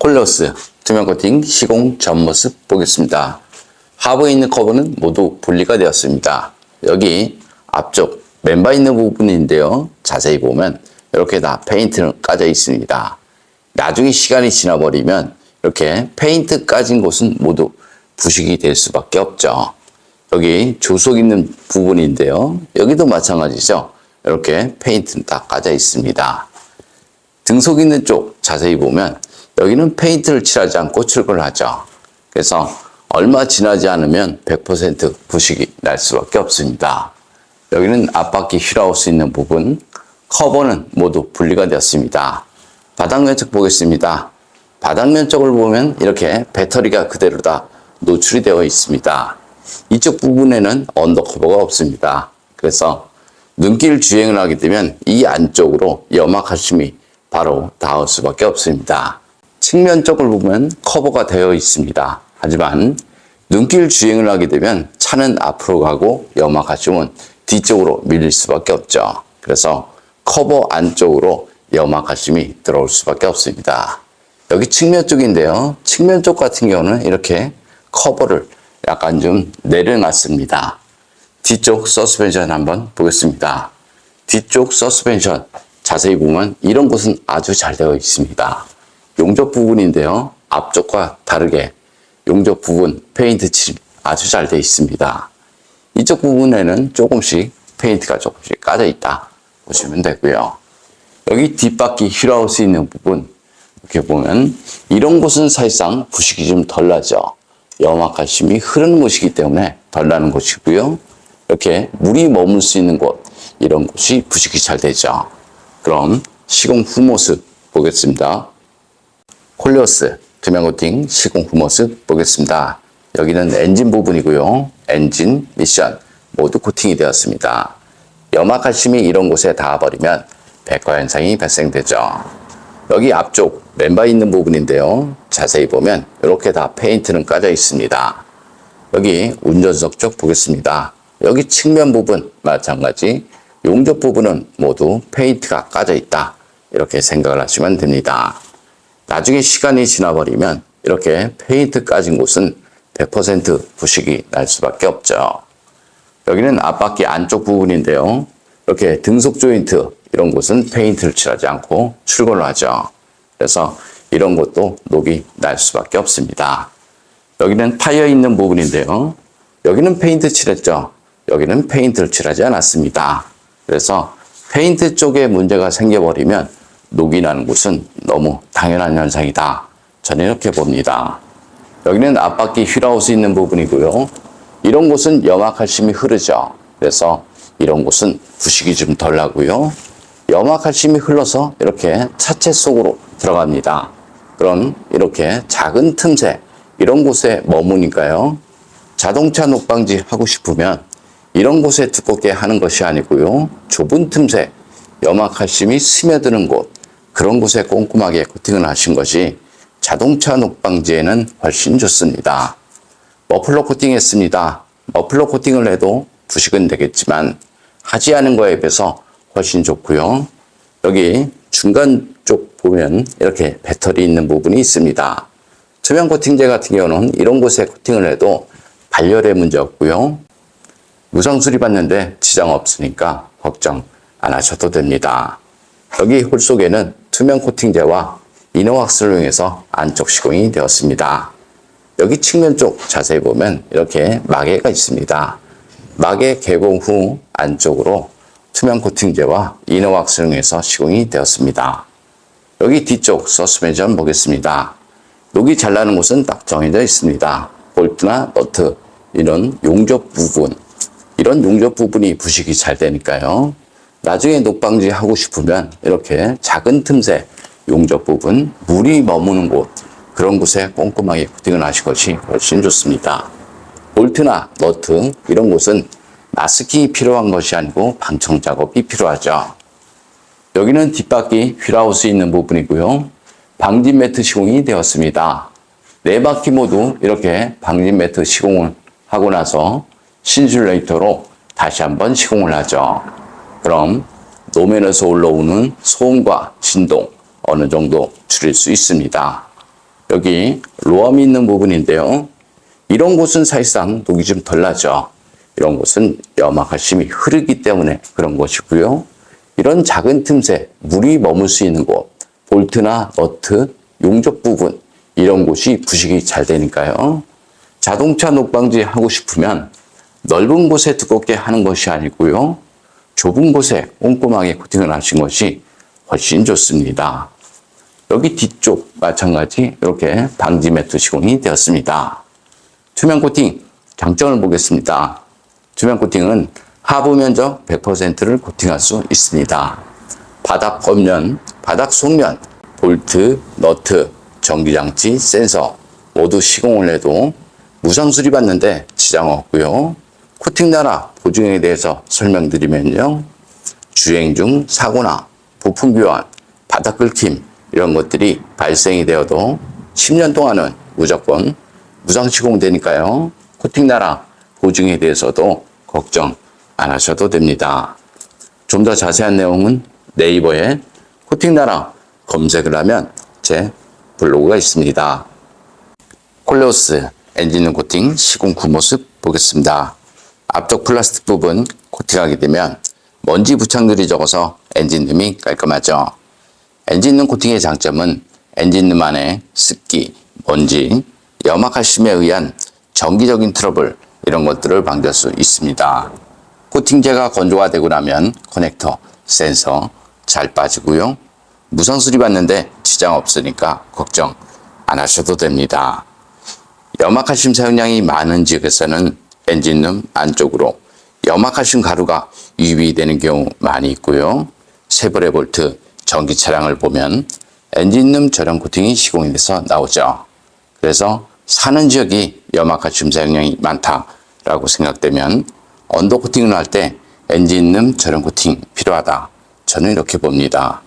콜로스 투명 코팅 시공 전모습 보겠습니다. 하부에 있는 커버는 모두 분리가 되었습니다. 여기 앞쪽 맨바 있는 부분인데요. 자세히 보면 이렇게 다 페인트는 까져 있습니다. 나중에 시간이 지나버리면 이렇게 페인트 까진 곳은 모두 부식이 될 수밖에 없죠. 여기 조속 있는 부분인데요. 여기도 마찬가지죠. 이렇게 페인트는 다 까져 있습니다. 등속 있는 쪽 자세히 보면 여기는 페인트를 칠하지 않고 출고를 하죠. 그래서 얼마 지나지 않으면 100% 부식이 날 수밖에 없습니다. 여기는 앞바퀴 휠하우스 있는 부분, 커버는 모두 분리가 되었습니다. 바닥 면적 보겠습니다. 바닥 면적을 보면 이렇게 배터리가 그대로 다 노출이 되어 있습니다. 이쪽 부분에는 언더커버가 없습니다. 그래서 눈길 주행을 하게 되면 이 안쪽으로 염화칼슘이 바로 닿을 수밖에 없습니다. 측면 쪽을 보면 커버가 되어 있습니다. 하지만 눈길 주행을 하게 되면 차는 앞으로 가고 염화칼슘은 뒤쪽으로 밀릴 수밖에 없죠. 그래서 커버 안쪽으로 염화칼슘이 들어올 수밖에 없습니다. 여기 측면 쪽인데요. 측면 쪽 같은 경우는 이렇게 커버를 약간 좀 내려놨습니다. 뒤쪽 서스펜션 한번 보겠습니다. 뒤쪽 서스펜션 자세히 보면 이런 곳은 아주 잘 되어 있습니다. 용접 부분인데요. 앞쪽과 다르게 용접 부분 페인트 칠이 아주 잘 되어 있습니다. 이쪽 부분에는 조금씩 페인트가 조금씩 까져 있다 보시면 되고요. 여기 뒷바퀴 휠하우스 있는 부분 이렇게 보면 이런 곳은 사실상 부식이 좀 덜 나죠. 염화칼슘이 흐르는 곳이기 때문에 덜 나는 곳이고요. 이렇게 물이 머물 수 있는 곳 이런 곳이 부식이 잘 되죠. 그럼 시공 후 모습 보겠습니다. 콜로스 투명 코팅 시공 후 모습 보겠습니다. 여기는 엔진 부분이고요. 엔진, 미션 모두 코팅이 되었습니다. 염화칼슘이 이런 곳에 닿아버리면 백화 현상이 발생되죠. 여기 앞쪽 맨바 있는 부분인데요. 자세히 보면 이렇게 다 페인트는 까져 있습니다. 여기 운전석 쪽 보겠습니다. 여기 측면 부분 마찬가지 용접 부분은 모두 페인트가 까져 있다. 이렇게 생각을 하시면 됩니다. 나중에 시간이 지나버리면 이렇게 페인트 까진 곳은 100% 부식이 날 수밖에 없죠. 여기는 앞바퀴 안쪽 부분인데요. 이렇게 등속 조인트 이런 곳은 페인트를 칠하지 않고 출고를 하죠. 그래서 이런 곳도 녹이 날 수밖에 없습니다. 여기는 타이어 있는 부분인데요. 여기는 페인트 칠했죠. 여기는 페인트를 칠하지 않았습니다. 그래서 페인트 쪽에 문제가 생겨버리면 녹이 나는 곳은 너무 당연한 현상이다. 저는 이렇게 봅니다. 여기는 앞바퀴 휠하우스 있는 부분이고요. 이런 곳은 염화칼슘이 흐르죠. 그래서 이런 곳은 부식이 좀 덜 나고요. 염화칼슘이 흘러서 이렇게 차체 속으로 들어갑니다. 그럼 이렇게 작은 틈새 이런 곳에 머무니까요. 자동차 녹방지 하고 싶으면 이런 곳에 두껍게 하는 것이 아니고요. 좁은 틈새 염화칼슘이 스며드는 곳 그런 곳에 꼼꼼하게 코팅을 하신 것이 자동차 녹방지에는 훨씬 좋습니다. 머플러 코팅했습니다. 머플러 코팅을 해도 부식은 되겠지만 하지 않은 거에 비해서 훨씬 좋고요. 여기 중간 쪽 보면 이렇게 배터리 있는 부분이 있습니다. 투명 코팅제 같은 경우는 이런 곳에 코팅을 해도 발열에 문제 없고요. 무상 수리받는데 지장 없으니까 걱정 안 하셔도 됩니다. 여기 홀 속에는 투명 코팅제와 이너왁스를 이용해서 안쪽 시공이 되었습니다. 여기 측면 쪽 자세히 보면 이렇게 마개가 있습니다. 마개 개봉 후 안쪽으로 투명 코팅제와 이너왁스를 이용해서 시공이 되었습니다. 여기 뒤쪽 서스펜션 보겠습니다. 녹이 잘 나는 곳은 딱 정해져 있습니다. 볼트나 너트 이런 용접 부분 이런 용접 부분이 부식이 잘 되니까요. 나중에 녹방지 하고 싶으면 이렇게 작은 틈새 용접 부분 물이 머무는 곳 그런 곳에 꼼꼼하게 코팅을 하신 것이 훨씬 좋습니다. 볼트나 너트 이런 곳은 마스킹이 필요한 것이 아니고 방청 작업이 필요하죠. 여기는 뒷바퀴 휠하우스 있는 부분이고요. 방진 매트 시공이 되었습니다. 네 바퀴 모두 이렇게 방진 매트 시공을 하고 나서 신슐레이터로 다시 한번 시공을 하죠. 그럼 노면에서 올라오는 소음과 진동 어느 정도 줄일 수 있습니다. 여기 로함이 있는 부분인데요. 이런 곳은 사실상 녹이 좀 덜 나죠. 이런 곳은 염화칼슘이 흐르기 때문에 그런 것이고요. 이런 작은 틈새, 물이 머물 수 있는 곳, 볼트나 너트, 용접 부분, 이런 곳이 부식이 잘 되니까요. 자동차 녹방지 하고 싶으면 넓은 곳에 두껍게 하는 것이 아니고요. 좁은 곳에 꼼꼼하게 코팅을 하신 것이 훨씬 좋습니다. 여기 뒤쪽 마찬가지 이렇게 방지 매트 시공이 되었습니다. 투명 코팅 장점을 보겠습니다. 투명 코팅은 하부 면적 100%를 코팅할 수 있습니다. 바닥 겉면, 바닥 속면, 볼트, 너트, 전기장치, 센서 모두 시공을 해도 무상 수리받는데 지장 없고요. 코팅 나라 보증에 대해서 설명드리면요. 주행 중 사고나 부품 교환, 바닥 긁힘 이런 것들이 발생이 되어도 10년 동안은 무조건 무상 시공되니까요. 코팅 나라 보증에 대해서도 걱정 안 하셔도 됩니다. 좀 더 자세한 내용은 네이버에 코팅 나라 검색을 하면 제 블로그가 있습니다. 콜레오스 엔진룸 코팅 시공 후 모습 보겠습니다. 앞쪽 플라스틱 부분 코팅하게 되면 먼지 부착률이 적어서 엔진룸이 깔끔하죠. 엔진룸 코팅의 장점은 엔진룸 안에 습기, 먼지, 염화칼슘에 의한 정기적인 트러블 이런 것들을 방지할 수 있습니다. 코팅제가 건조가 되고 나면 커넥터, 센서 잘 빠지고요. 무상 수리 받는데 지장 없으니까 걱정 안 하셔도 됩니다. 염화칼슘 사용량이 많은 지역에서는 엔진룸 안쪽으로 염화칼슘 가루가 유입되는 경우 많이 있고요. 세브레 볼트 전기 차량을 보면 엔진룸 저렴 코팅이 시공이 돼서 나오죠. 그래서 사는 지역이 염화칼슘 사용량이 많다라고 생각되면 언더 코팅을 할 때 엔진룸 저렴 코팅 필요하다. 저는 이렇게 봅니다.